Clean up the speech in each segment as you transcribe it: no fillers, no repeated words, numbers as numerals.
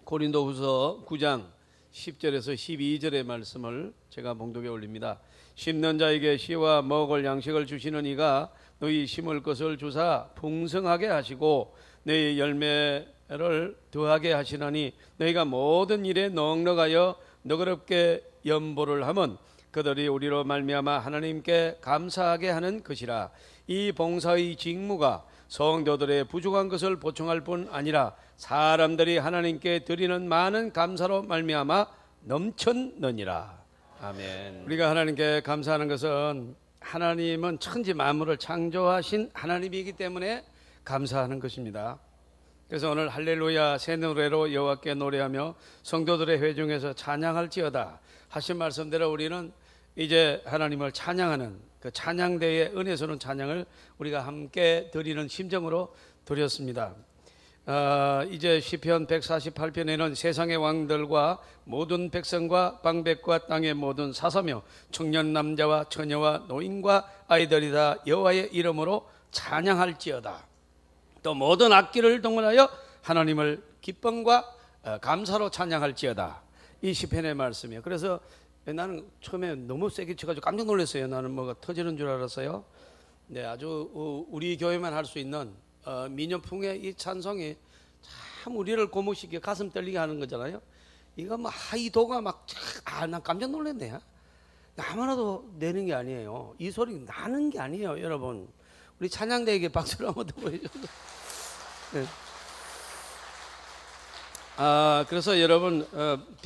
고린도후서 9장 10절에서 12절의 말씀을 제가 봉독에 올립니다. 심는 자에게 씨와 먹을 양식을 주시는 이가 너희 심을 것을 주사 풍성하게 하시고 너희 열매를 더하게 하시나니 너희가 모든 일에 넉넉하여 너그럽게 연보를 하면 그들이 우리로 말미암아 하나님께 감사하게 하는 것이라. 이 봉사의 직무가 성도들의 부족한 것을 보충할 뿐 아니라 사람들이 하나님께 드리는 많은 감사로 말미암아 넘쳤느니라. 아멘. 우리가 하나님께 감사하는 것은 하나님은 천지 만물을 창조하신 하나님이기 때문에 감사하는 것입니다. 그래서 오늘 할렐루야 새 노래로 여호와께 노래하며 성도들의 회중에서 찬양할지어다 하신 말씀대로 우리는 이제 하나님을 찬양하는 그 찬양대의 은혜스러운 찬양을 우리가 함께 드리는 심정으로 드렸습니다. 이제 시편 148편에는 세상의 왕들과 모든 백성과 방백과 땅의 모든 사사며 청년 남자와 처녀와 노인과 아이들이 다 여호와의 이름으로 찬양할지어다. 또 모든 악기를 동원하여 하나님을 기쁨과 감사로 찬양할지어다. 이 시편의 말씀이에요. 그래서 나는 처음에 너무 세게 쳐가지고 깜짝 놀랐어요. 나는 뭐가 터지는 줄 알았어요. 네, 아주 우리 교회만 할 수 있는 민요풍의 이 찬송이 참 우리를 고무시켜 가슴 떨리게 하는 거잖아요. 이거 뭐 하이도가 막 난 깜짝 놀랐네. 아무나도 내는 게 아니에요. 이 소리 나는 게 아니에요, 여러분. 우리 찬양대에게 박수를 한번 더 보여줘도. 네. 그래서 여러분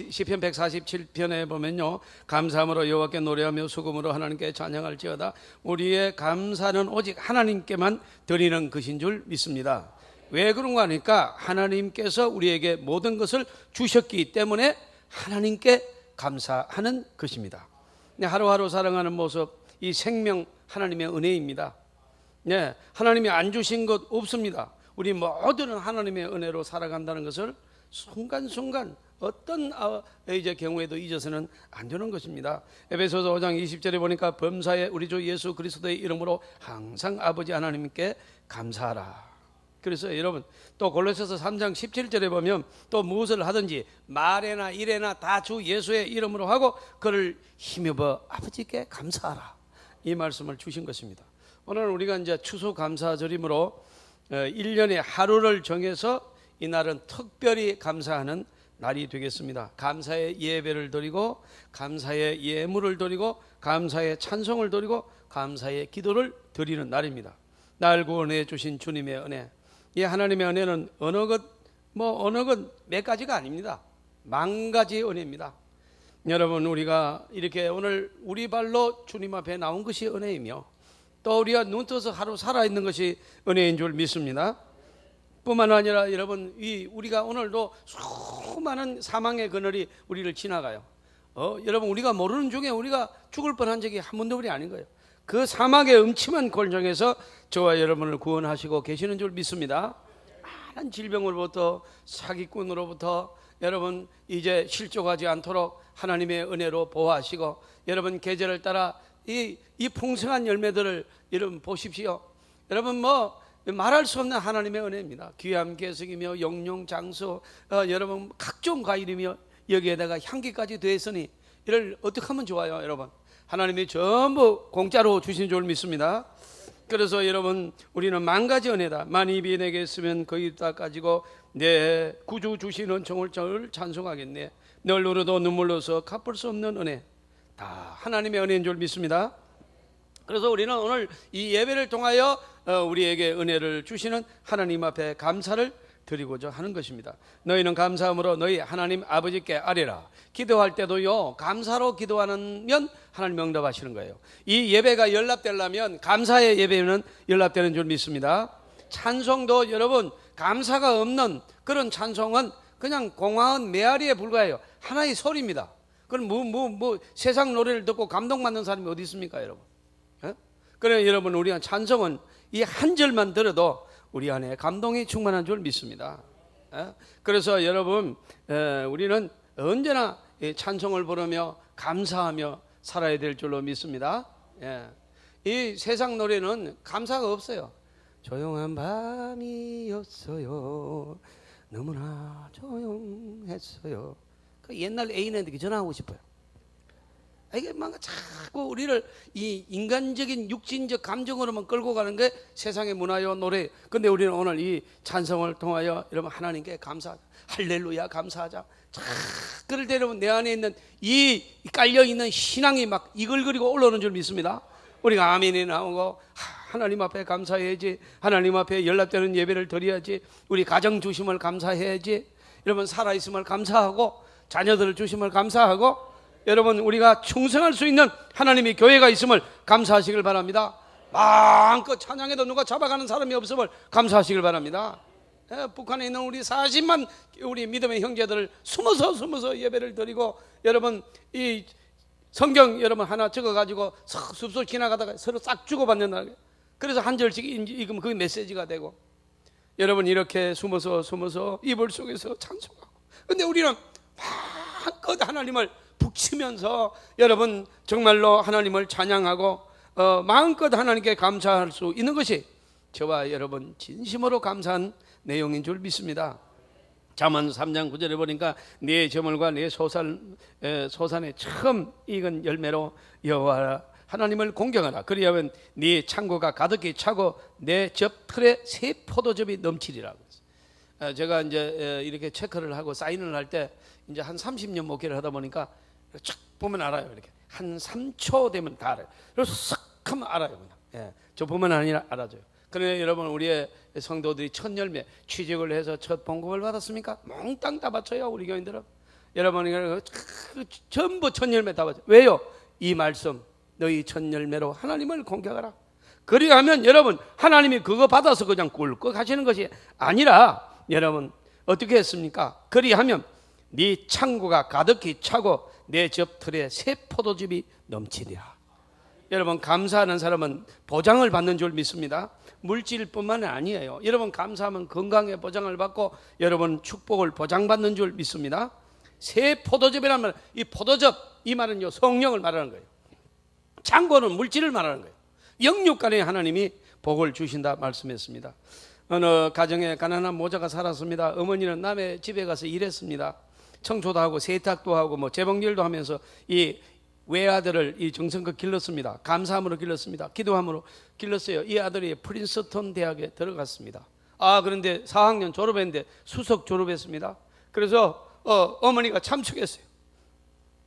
시편 147편에 보면요, 감사함으로 여호와께 노래하며 수금으로 하나님께 찬양할지어다. 우리의 감사는 오직 하나님께만 드리는 것인 줄 믿습니다. 왜 그런가 하니까 하나님께서 우리에게 모든 것을 주셨기 때문에 하나님께 감사하는 것입니다. 하루하루 살아가는 모습, 이 생명 하나님의 은혜입니다. 네, 하나님이 안 주신 것 없습니다. 우리 모두는 하나님의 은혜로 살아간다는 것을 순간순간 어떤 이제 경우에도 잊어서는 안 되는 것입니다. 에베소서 5장 20절에 보니까 범사에 우리 주 예수 그리스도의 이름으로 항상 아버지 하나님께 감사하라. 그래서 여러분 또 골로새서 3장 17절에 보면 또 무엇을 하든지 말에나 일에나 다 주 예수의 이름으로 하고 그를 힘입어 아버지께 감사하라. 이 말씀을 주신 것입니다. 오늘 우리가 이제 추수감사절이므로 1년에 하루를 정해서 이 날은 특별히 감사하는 날이 되겠습니다. 감사의 예배를 드리고 감사의 예물을 드리고 감사의 찬송을 드리고 감사의 기도를 드리는 날입니다. 날 구원해 주신 주님의 은혜, 이 하나님의 은혜는 어느 것 몇 가지가 아닙니다. 만 가지 은혜입니다. 여러분, 우리가 이렇게 오늘 우리 발로 주님 앞에 나온 것이 은혜이며 또 우리가 눈 떠서 하루 살아있는 것이 은혜인 줄 믿습니다. 뿐만 아니라 여러분, 우리가 오늘도 수많은 사망의 그늘이 우리를 지나가요. 여러분, 우리가 모르는 중에 우리가 죽을 뻔한 적이 한 번도 우리 아닌 거예요. 그 사막의 음침한 골정에서 저와 여러분을 구원하시고 계시는 줄 믿습니다. 많은 질병으로부터 사기꾼으로부터 여러분 이제 실족하지 않도록 하나님의 은혜로 보호하시고 여러분 계절을 따라 이 풍성한 열매들을 여러분 보십시오. 여러분 말할 수 없는 하나님의 은혜입니다. 귀함 개성이며 영용 장수, 여러분 각종 과일이며 여기에다가 향기까지 더했으니 이를 어떻게 하면 좋아요, 여러분? 하나님이 전부 공짜로 주신 줄 믿습니다. 그래서 여러분 우리는 만 가지 은혜다. 만입이 내게 있으면 거의 다 가지고 내 구주 주시는 정을 찬송하겠네. 널 누르도 눈물로서 갚을 수 없는 은혜, 다 하나님의 은혜인 줄 믿습니다. 그래서 우리는 오늘 이 예배를 통하여 우리에게 은혜를 주시는 하나님 앞에 감사를 드리고자 하는 것입니다. 너희는 감사함으로 너희 하나님 아버지께 아뢰라. 기도할 때도요, 감사로 기도하면 하나님 응답하시는 거예요. 이 예배가 연락되려면 감사의 예배는 연락되는 줄 믿습니다. 찬송도 여러분 감사가 없는 그런 찬송은 그냥 공허한 메아리에 불과해요. 하나의 소리입니다. 그럼 세상 노래를 듣고 감동받는 사람이 어디 있습니까, 여러분? 그래 여러분, 우리가 찬송은 이 한 절만 들어도 우리 안에 감동이 충만한 줄 믿습니다. 그래서 여러분 우리는 언제나 찬송을 부르며 감사하며 살아야 될 줄로 믿습니다. 이 세상 노래는 감사가 없어요. 조용한 밤이었어요. 너무나 조용했어요. 그 옛날 애인한테 전화하고 싶어요. 이게 뭔가 자꾸 우리를 이 인간적인 육신적 감정으로만 끌고 가는 게 세상의 문화요 노래. 근데 우리는 오늘 이 찬송을 통하여 여러분 하나님께 감사하자. 할렐루야 감사하자. 자, 그럴 때 여러분 내 안에 있는 이 깔려있는 신앙이 막 이글거리고 올라오는 줄 믿습니다. 우리가 아멘이 나오고 하나님 앞에 감사해야지. 하나님 앞에 연락되는 예배를 드려야지. 우리 가정 주심을 감사해야지. 여러분 살아있음을 감사하고 자녀들을 주심을 감사하고 여러분 우리가 충성할 수 있는 하나님의 교회가 있음을 감사하시길 바랍니다. 마음껏 찬양해도 누가 잡아가는 사람이 없음을 감사하시길 바랍니다. 북한에 있는 우리 40만 우리 믿음의 형제들을 숨어서 예배를 드리고 여러분 이 성경 여러분 하나 적어가지고 숲속 지나가다가 서로 싹 주고받는다. 그래서 한 절씩 읽으면 그게 메시지가 되고 여러분 이렇게 숨어서 이불 속에서 찬송하고 근데 우리는 마음껏 하나님을 북치면서 여러분 정말로 하나님을 찬양하고 마음껏 하나님께 감사할 수 있는 것이 저와 여러분 진심으로 감사한 내용인 줄 믿습니다. 잠언 3장 9절에 보니까 네 저물과 네 소산에 처음 익은 열매로 여호와 하나님을 공경하라. 그리하면 네 창고가 가득히 차고 내 접 틀에 새 포도즙이 넘치리라. 제가 이제 이렇게 체크를 하고 사인을 할 때 이제 한 30년 목회를 하다 보니까 쫙 보면 알아요. 이렇게 한 3초 되면 다 알아요. 그래서 싹 하면 알아요. 그냥. 저 보면 아니라 알아줘요. 그런데 여러분 우리의 성도들이 첫 열매 취직을 해서 첫 봉급을 받았습니까? 몽땅 다 바쳐요. 우리 교인들은. 여러분이 전부 첫 열매 다 바쳐요. 왜요? 이 말씀 너희 첫 열매로 하나님을 공경하라. 그리하면 여러분 하나님이 그거 받아서 그냥 꿀꺽 하시는 것이 아니라 여러분 어떻게 했습니까? 그리하면 네 창고가 가득히 차고 내 접 틀에 새 포도즙이 넘치리라. 여러분 감사하는 사람은 보장을 받는 줄 믿습니다. 물질뿐만 아니에요. 여러분 감사하면 건강의 보장을 받고 여러분 축복을 보장받는 줄 믿습니다. 새 포도즙이라는 말, 이 포도즙 이 말은요 성령을 말하는 거예요. 창고는 물질을 말하는 거예요. 영육간에 하나님이 복을 주신다 말씀했습니다. 어느 가정에 가난한 모자가 살았습니다. 어머니는 남의 집에 가서 일했습니다. 청소도 하고 세탁도 하고 뭐 재봉일도 하면서 이 외아들을 이 정성껏 길렀습니다. 감사함으로 길렀습니다. 기도함으로 길렀어요. 이 아들이 프린스턴 대학에 들어갔습니다. 그런데 4학년 졸업했는데 수석 졸업했습니다. 그래서 어머니가 참석했어요.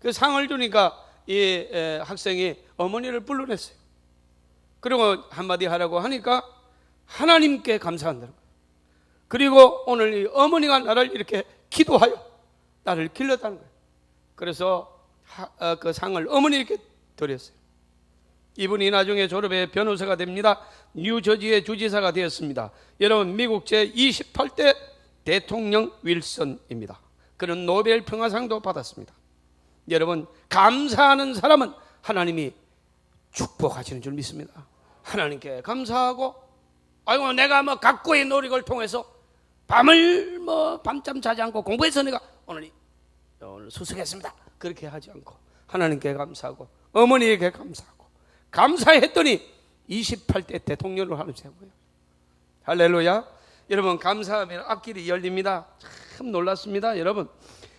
그 상을 주니까 이 학생이 어머니를 불러냈어요. 그리고 한마디 하라고 하니까 하나님께 감사한다는 거예요. 그리고 오늘 이 어머니가 나를 이렇게 기도하여 나를 길렀다는 거예요. 그래서 그 상을 어머니께 드렸어요. 이분이 나중에 졸업해 변호사가 됩니다. 뉴저지의 주지사가 되었습니다. 여러분 미국 제28대 대통령 윌슨입니다. 그는 노벨 평화상도 받았습니다. 여러분 감사하는 사람은 하나님이 축복하시는 줄 믿습니다. 하나님께 감사하고 아이고 내가 뭐 각고의 노력을 통해서 밤을 뭐 밤잠 자지 않고 공부해서 내가 오늘 수석했습니다. 그렇게 하지 않고 하나님께 감사하고 어머니에게 감사하고 감사했더니 28대 대통령으로 하는 세고요. 할렐루야. 여러분 감사하면 앞길이 열립니다. 참 놀랐습니다. 여러분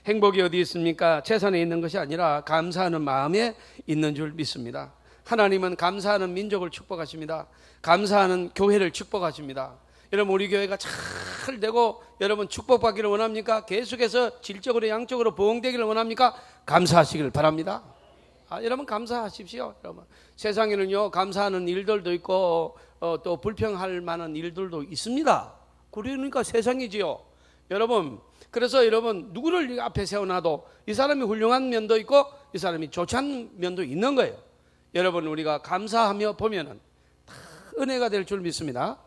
행복이 어디 있습니까? 재산에 있는 것이 아니라 감사하는 마음에 있는 줄 믿습니다. 하나님은 감사하는 민족을 축복하십니다. 감사하는 교회를 축복하십니다. 여러분 우리 교회가 잘 되고 여러분 축복받기를 원합니까? 계속해서 질적으로 양적으로 부흥되기를 원합니까? 감사하시길 바랍니다. 여러분 감사하십시오. 여러분 세상에는요 감사하는 일들도 있고 또 불평할 만한 일들도 있습니다. 그러니까 세상이지요. 여러분 그래서 여러분 누구를 앞에 세워놔도 이 사람이 훌륭한 면도 있고 이 사람이 좋지 않은 면도 있는 거예요. 여러분 우리가 감사하며 보면은 다 은혜가 될 줄 믿습니다.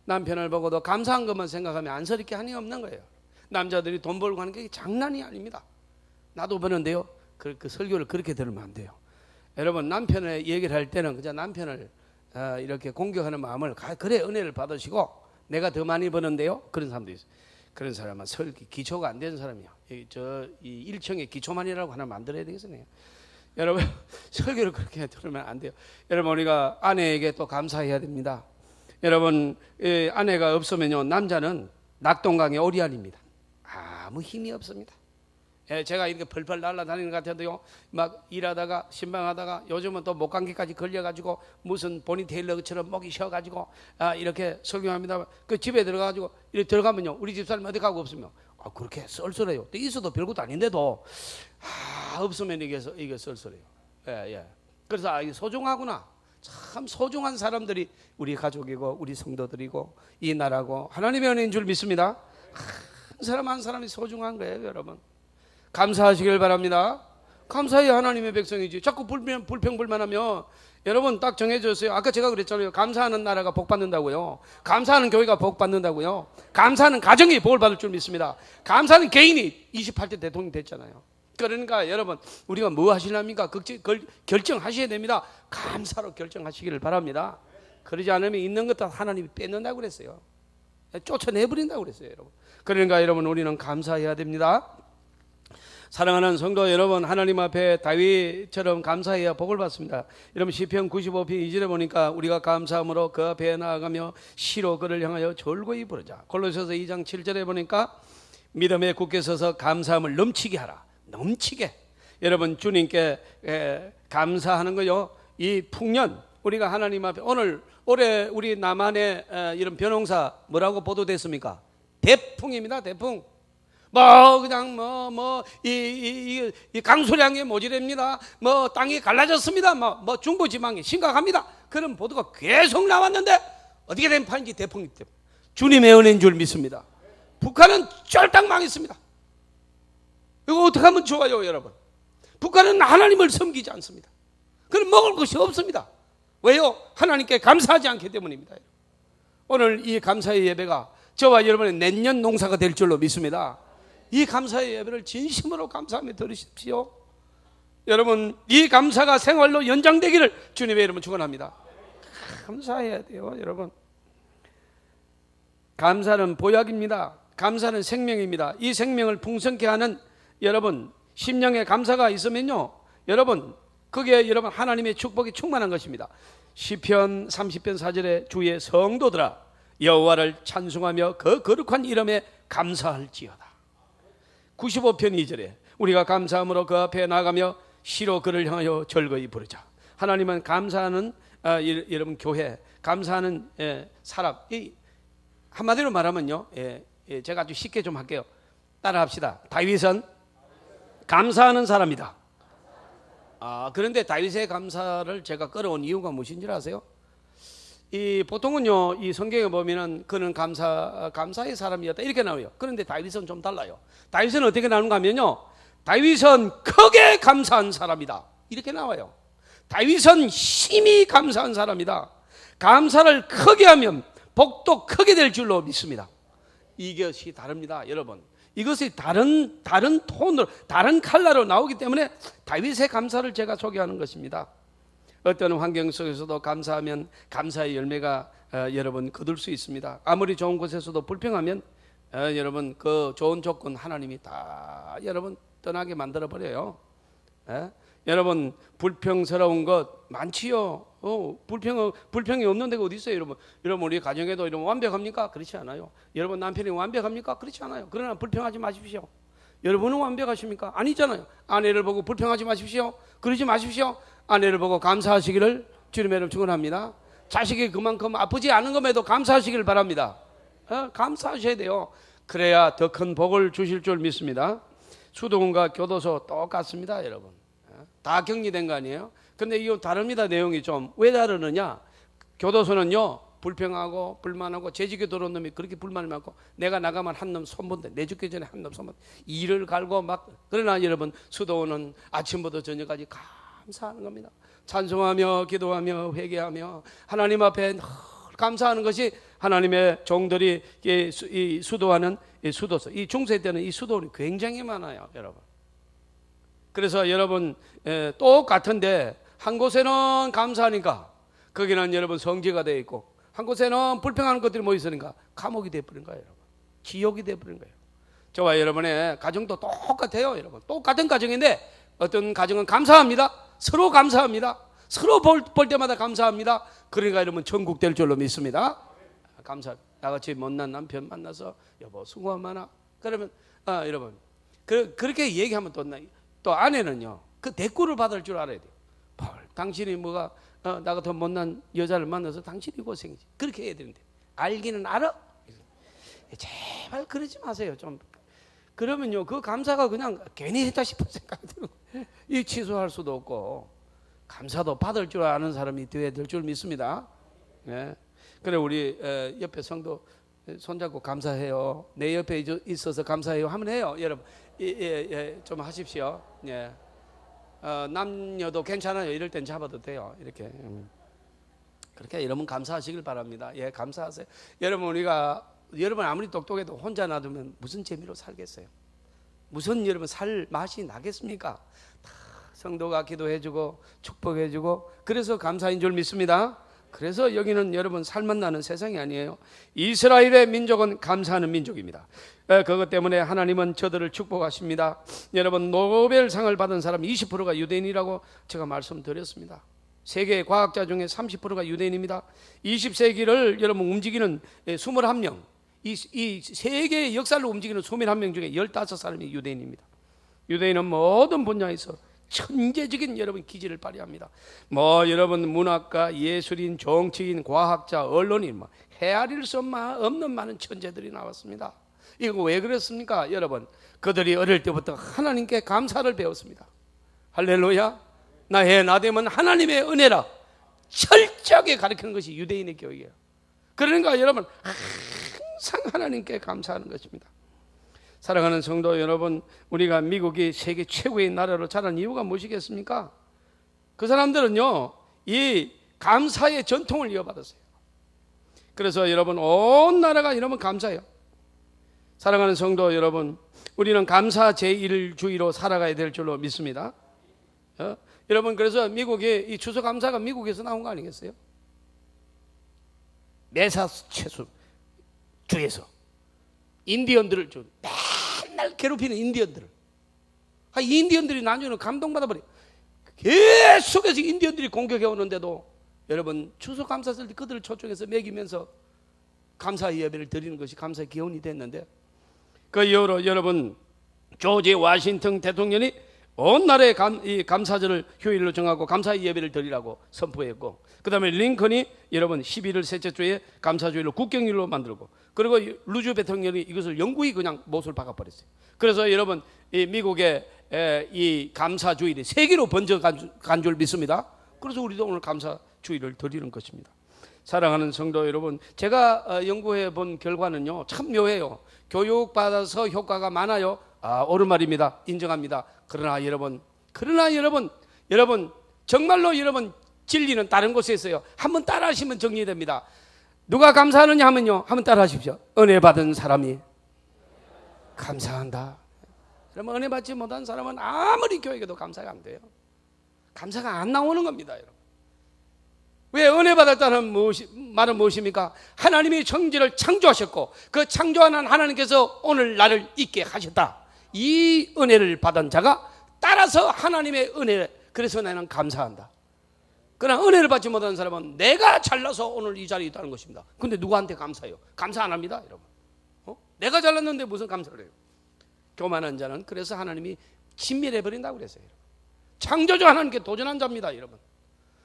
남편을 보고도 감사한 것만 생각하면 안쓰럽게 하는 게 없는 거예요. 남자들이 돈 벌고 하는 게 장난이 아닙니다. 나도 버는데요. 그 설교를 그렇게 들으면 안 돼요. 여러분 남편의 얘기를 할 때는 그냥 남편을 이렇게 공격하는 마음을 그래 은혜를 받으시고 내가 더 많이 버는데요. 그런 사람도 있어요. 그런 사람은 기초가 안 되는 사람이요. 이 1층에 기초만이라고 하나 만들어야 되겠어요. 여러분 설교를 그렇게 들으면 안 돼요. 여러분 우리가 아내에게 또 감사해야 됩니다. 여러분 아내가 없으면요 남자는 낙동강의 오리알입니다. 아무 힘이 없습니다. 예, 제가 이렇게 펄펄 날아다니는 것 같아도요, 막 일하다가 신방하다가 요즘은 또 목감기까지 걸려가지고 무슨 보니테일러처럼 목이 쉬어가지고 이렇게 설교합니다. 그 집에 들어가가지고 이렇게 들어가면요, 우리 집사람 어디 가고 없으면 그렇게 썰썰해요. 또 있어도 별것도 아닌데도 없으면 이게 썰썰해요. 예. 그래서 이게 소중하구나. 참 소중한 사람들이 우리 가족이고 우리 성도들이고 이 나라고 하나님의 은혜인 줄 믿습니다. 한 사람 한 사람이 소중한 거예요, 여러분. 감사하시길 바랍니다. 감사해야 하나님의 백성이지. 자꾸 불평불만하면 여러분 딱 정해졌어요. 아까 제가 그랬잖아요. 감사하는 나라가 복 받는다고요. 감사하는 교회가 복 받는다고요. 감사하는 가정이 복을 받을 줄 믿습니다. 감사하는 개인이 28대 대통령이 됐잖아요. 그러니까 여러분 우리가 뭐 하시랍니까? 결정하셔야 됩니다. 감사로 결정하시기를 바랍니다. 그러지 않으면 있는 것 다 하나님이 뺏는다고 그랬어요. 쫓아내버린다고 그랬어요, 여러분. 그러니까 여러분 우리는 감사해야 됩니다. 사랑하는 성도 여러분, 하나님 앞에 다윗처럼 감사해야 복을 받습니다. 여러분 시편 95편 2절에 보니까 우리가 감사함으로 그 앞에 나아가며 시로 그를 향하여 절고히 부르자. 골로새서 2장 7절에 보니까 믿음에 굳게 서서 감사함을 넘치게 하라. 넘치게. 여러분 주님께 감사하는 거요. 이 풍년 우리가 하나님 앞에 올해 우리 남한의 이런 벼농사 뭐라고 보도됐습니까? 대풍입니다. 대풍. 그냥 이 강수량이 모자랍니다. 땅이 갈라졌습니다. 중부지방이 심각합니다. 그런 보도가 계속 나왔는데 어떻게 된 판인지 대풍이 때문에 주님의 은혜인 줄 믿습니다. 북한은 쫄딱 망했습니다. 이거 어떻게 하면 좋아요, 여러분? 북한은 하나님을 섬기지 않습니다. 그럼 먹을 것이 없습니다. 왜요? 하나님께 감사하지 않기 때문입니다. 오늘 이 감사의 예배가 저와 여러분의 내년 농사가 될 줄로 믿습니다. 이 감사의 예배를 진심으로 감사하며 들으십시오. 여러분 이 감사가 생활로 연장되기를 주님의 이름으로 축원합니다. 감사해야 돼요, 여러분. 감사는 보약입니다. 감사는 생명입니다. 이 생명을 풍성케 하는 여러분 심령의 감사가 있으면요, 여러분 그게 여러분 하나님의 축복이 충만한 것입니다. 시편 30편 4절에 주의 성도들아 여호와를 찬송하며 그 거룩한 이름에 감사할지어다. 95편 2절에 우리가 감사함으로 그 앞에 나가며 시로 그를 향하여 절거히 부르자. 하나님은 감사하는 여러분 교회, 감사하는 사람. 한마디로 말하면요, 제가 아주 쉽게 좀 할게요. 따라합시다. 다윗은 감사하는 사람이다. 그런데 다윗의 감사를 제가 끌어온 이유가 무엇인 줄 아세요? 보통은요, 이 성경에 보면은 그는 감사의 사람이었다 이렇게 나와요. 그런데 다윗은 좀 달라요. 다윗은 어떻게 나오는가 하면요, 다윗은 크게 감사한 사람이다 이렇게 나와요. 다윗은 심히 감사한 사람이다. 감사를 크게 하면 복도 크게 될 줄로 믿습니다. 이것이 다릅니다, 여러분. 이것이 다른 톤으로, 다른 컬러로 나오기 때문에 다윗의 감사를 제가 소개하는 것입니다. 어떤 환경 속에서도 감사하면 감사의 열매가 여러분 거둘 수 있습니다. 아무리 좋은 곳에서도 불평하면 여러분 그 좋은 조건 하나님이 다 여러분 떠나게 만들어 버려요. 여러분 불평스러운 것 많지요. 불평이 없는 데가 어디 있어요, 여러분? 여러분 우리 가정에도 이러면 완벽합니까? 그렇지 않아요. 여러분 남편이 완벽합니까? 그렇지 않아요. 그러나 불평하지 마십시오. 여러분은 완벽하십니까? 아니잖아요. 아내를 보고 불평하지 마십시오. 그러지 마십시오. 아내를 보고 감사하시기를 주님의 이름으로 축원합니다. 자식이 그만큼 아프지 않은 것에도 감사하시기를 바랍니다. 감사하셔야 돼요. 그래야 더 큰 복을 주실 줄 믿습니다. 수도원과 교도소 똑같습니다, 여러분. 다 격리된 거 아니에요? 근데 이거 다릅니다. 내용이 좀. 왜 다르느냐? 교도소는요, 불평하고 불만하고 재직에 들어온 놈이 그렇게 불만이 많고 내가 나가면 한 놈 손본데 내 죽기 전에 한 놈 손본데 일을 갈고 막. 그러나 여러분 수도원은 아침부터 저녁까지 감사하는 겁니다. 찬송하며 기도하며 회개하며 하나님 앞에 늘 감사하는 것이 하나님의 종들이 이 수도하는 이 수도소, 이 중세 때는 이 수도원이 굉장히 많아요, 여러분. 그래서 여러분 똑같은데 한 곳에는 감사하니까 거기는 여러분 성지가 되어 있고 한 곳에는 불평하는 것들이 뭐 있으니까 감옥이 되어버린 거예요, 여러분. 지옥이 되어버린 거예요. 저와 여러분의 가정도 똑같아요, 여러분. 똑같은 가정인데 어떤 가정은 감사합니다. 서로 감사합니다. 서로 볼 때마다 감사합니다. 그러니까 여러분 천국 될 줄로 믿습니다. 감사. 나같이 못난 남편 만나서 여보 수고 많아. 그러면 여러분 그렇게 얘기하면 또 아내는요 그 대꾸를 받을 줄 알아야 돼요. 당신이 뭐가 나 같은 못난 여자를 만나서 당신이 고생이지. 그렇게 해야 되는데 알기는 알아? 제발 그러지 마세요. 좀 그러면요 그 감사가 그냥 괜히 했다 싶은 생각이 들고 이 취소할 수도 없고 감사도 받을 줄 아는 사람이 되어야 될 줄 믿습니다. 예. 그래 우리 옆에 성도 손잡고 감사해요. 내 옆에 있어서 감사해요 하면 해요. 여러분 좀 하십시오. 예. 남녀도 괜찮아요. 이럴 땐 잡아도 돼요. 이렇게 그렇게 여러분 감사하시길 바랍니다. 예, 감사하세요. 여러분 아무리 똑똑해도 혼자 놔두면 무슨 재미로 살겠어요? 무슨 여러분 살 맛이 나겠습니까? 다 성도가 기도해주고 축복해주고 그래서 감사인 줄 믿습니다. 그래서 여기는 여러분 살만 나는 세상이 아니에요. 이스라엘의 민족은 감사하는 민족입니다. 그것 때문에 하나님은 저들을 축복하십니다. 여러분 노벨상을 받은 사람 20%가 유대인이라고 제가 말씀드렸습니다. 세계 과학자 중에 30%가 유대인입니다. 20세기를 여러분 움직이는 21명, 이 세계의 역사를 움직이는 21명 중에 15사람이 유대인입니다. 유대인은 모든 분야에서 천재적인 여러분 기질을 발휘합니다. 여러분 문학가, 예술인, 정치인, 과학자, 언론인 헤아릴 수 없는 많은 천재들이 나왔습니다. 이거 왜 그랬습니까? 여러분 그들이 어릴 때부터 하나님께 감사를 배웠습니다. 할렐루야. 나 되면 하나님의 은혜라 철저하게 가르치는 것이 유대인의 교육이에요. 그러니까 여러분 항상 하나님께 감사하는 것입니다. 사랑하는 성도 여러분, 우리가 미국이 세계 최고의 나라로 자란 이유가 무엇이겠습니까? 그 사람들은요 이 감사의 전통을 이어받았어요. 그래서 여러분 온 나라가 여러분 감사해요. 사랑하는 성도 여러분, 우리는 감사 제1주의로 살아가야 될 줄로 믿습니다. 여러분 그래서 미국의 이 추수감사가 미국에서 나온 거 아니겠어요? 매사추세츠 주에서 인디언들을 맨날 괴롭히는 인디언들을 이 인디언들이 나중에는 감동받아버려요. 계속해서 인디언들이 공격해 오는데도 여러분 추수감사 쓸 때 그들을 초청해서 먹이면서 감사 예배를 드리는 것이 감사의 기원이 됐는데 그 이후로 여러분 조지 워싱턴 대통령이 온 나라의 감사절을 휴일로 정하고 감사 예배를 드리라고 선포했고, 그 다음에 링컨이 여러분 11월 셋째 주에 감사주일로 국경일로 만들고, 그리고 루즈 대통령이 이것을 영구히 그냥 못을 박아버렸어요. 그래서 여러분 이 미국의 이 감사주일이 세계로 번져간 줄 믿습니다. 그래서 우리도 오늘 감사주일을 드리는 것입니다. 사랑하는 성도 여러분, 제가 연구해 본 결과는요 참 묘해요. 교육받아서 효과가 많아요. 옳은 말입니다. 인정합니다. 그러나 여러분 정말로 여러분 진리는 다른 곳에 있어요. 한번 따라하시면 정리됩니다. 누가 감사하느냐 하면요, 한번 따라하십시오. 은혜 받은 사람이 감사한다. 그러면 은혜 받지 못한 사람은 아무리 교육해도 감사가 안 돼요. 감사가 안 나오는 겁니다, 여러분. 왜 은혜 받았다는 말은 무엇입니까? 하나님이 천지를 창조하셨고 그 창조하는 하나님께서 오늘 나를 있게 하셨다. 이 은혜를 받은 자가 따라서 하나님의 은혜, 그래서 나는 감사한다. 그러나 은혜를 받지 못하는 사람은 내가 잘나서 오늘 이 자리에 있다는 것입니다. 근데 누구한테 감사해요? 감사 안 합니다, 여러분. 내가 잘났는데 무슨 감사를 해요? 교만한 자는 그래서 하나님이 진멸해버린다고 그랬어요. 창조주 하나님께 도전한 자입니다, 여러분.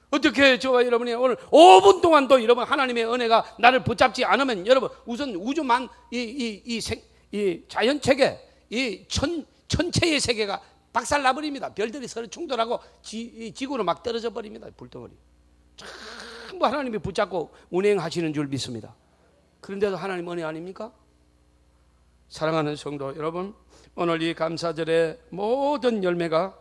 어떻게 저와 여러분이 오늘 5분 동안도 여러분 하나님의 은혜가 나를 붙잡지 않으면 여러분 우선 우주만 이 자연체계, 이 천체의 세계가 박살나버립니다. 별들이 서로 충돌하고 지구로 막 떨어져 버립니다. 불덩어리. 전부 하나님이 붙잡고 운행하시는 줄 믿습니다. 그런데도 하나님 은혜 아닙니까? 사랑하는 성도 여러분, 오늘 이 감사절의 모든 열매가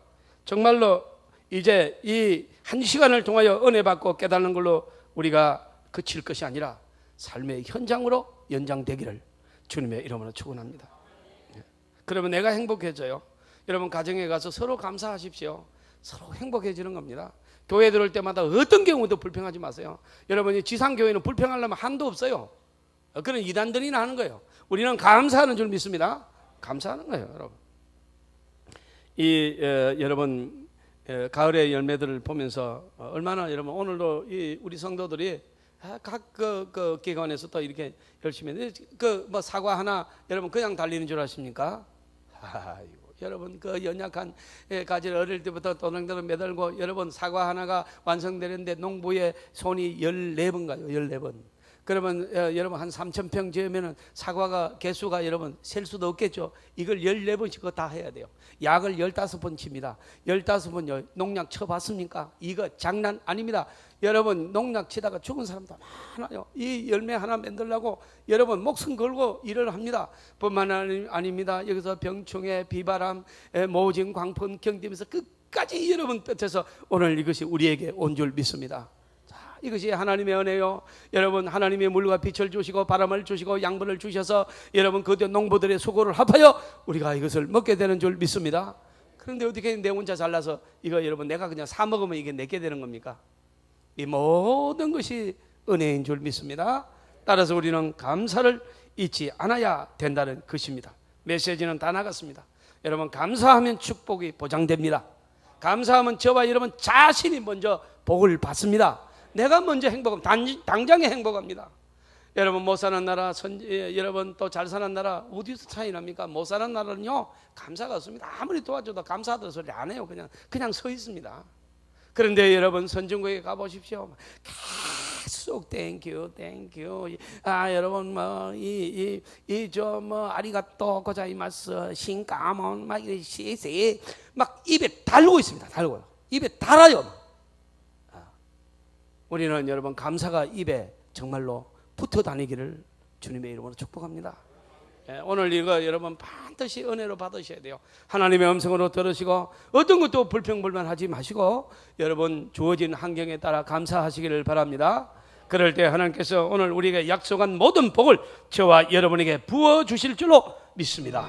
정말로 이제 이 한 시간을 통하여 은혜 받고 깨닫는 걸로 우리가 그칠 것이 아니라 삶의 현장으로 연장되기를 주님의 이름으로 축원합니다. 그러면 내가 행복해져요. 여러분 가정에 가서 서로 감사하십시오. 서로 행복해지는 겁니다. 교회 들어올 때마다 어떤 경우도 불평하지 마세요. 여러분이 지상교회는 불평하려면 한도 없어요. 그런 이단들이나 하는 거예요. 우리는 감사하는 줄 믿습니다. 감사하는 거예요, 여러분. 여러분 가을의 열매들을 보면서 얼마나 여러분 오늘도 우리 성도들이 각 기관에서 또 이렇게 열심히 그 뭐 사과 하나 여러분 그냥 달리는 줄 아십니까? 아이고, 여러분 그 연약한 가지를 어릴 때부터 도장들을 매달고 여러분 사과 하나가 완성되는데 농부의 손이 14번 가요. 14번. 그러면 여러분 한 3,000평 지으면은 사과가 개수가 여러분 셀 수도 없겠죠. 이걸 14번씩 그거 다 해야 돼요. 약을 15번 칩니다. 15번요. 농약 쳐봤습니까? 이거 장난 아닙니다. 여러분 농약 치다가 죽은 사람도 많아요. 이 열매 하나 만들려고 여러분 목숨 걸고 일을 합니다. 뿐만 아닙니다. 여기서 병충해, 비바람, 모진, 광풍 견디면서 끝까지 여러분 뜻해서 오늘 이것이 우리에게 온 줄 믿습니다. 이것이 하나님의 은혜요. 여러분 하나님의 물과 빛을 주시고 바람을 주시고 양분을 주셔서 여러분 그 농부들의 수고를 합하여 우리가 이것을 먹게 되는 줄 믿습니다. 그런데 어떻게 내 혼자 잘라서 이거 여러분 내가 그냥 사 먹으면 이게 내게 되는 겁니까? 이 모든 것이 은혜인 줄 믿습니다. 따라서 우리는 감사를 잊지 않아야 된다는 것입니다. 메시지는 다 나갔습니다. 여러분 감사하면 축복이 보장됩니다. 감사하면 저와 여러분 자신이 먼저 복을 받습니다. 내가 먼저 행복하면 당장에 행복합니다. 여러분 못 사는 나라, 여러분 또 잘 사는 나라 어디서 차이 납니까? 못 사는 나라는요 감사가 없습니다. 아무리 도와줘도 감사하다는 소리 안 해요. 그냥 서 있습니다. 그런데 여러분 선진국에 가보십시오. 계속 땡큐 여러분 뭐 아리가또 고자이마스 신까몬 막 시세 막 입에 달고 있습니다. 입에 달아요. 우리는 여러분 감사가 입에 정말로 붙어 다니기를 주님의 이름으로 축복합니다. 오늘 이거 여러분 반드시 은혜로 받으셔야 돼요. 하나님의 음성으로 들으시고 어떤 것도 불평불만하지 마시고 여러분 주어진 환경에 따라 감사하시기를 바랍니다. 그럴 때 하나님께서 오늘 우리에게 약속한 모든 복을 저와 여러분에게 부어주실 줄로 믿습니다.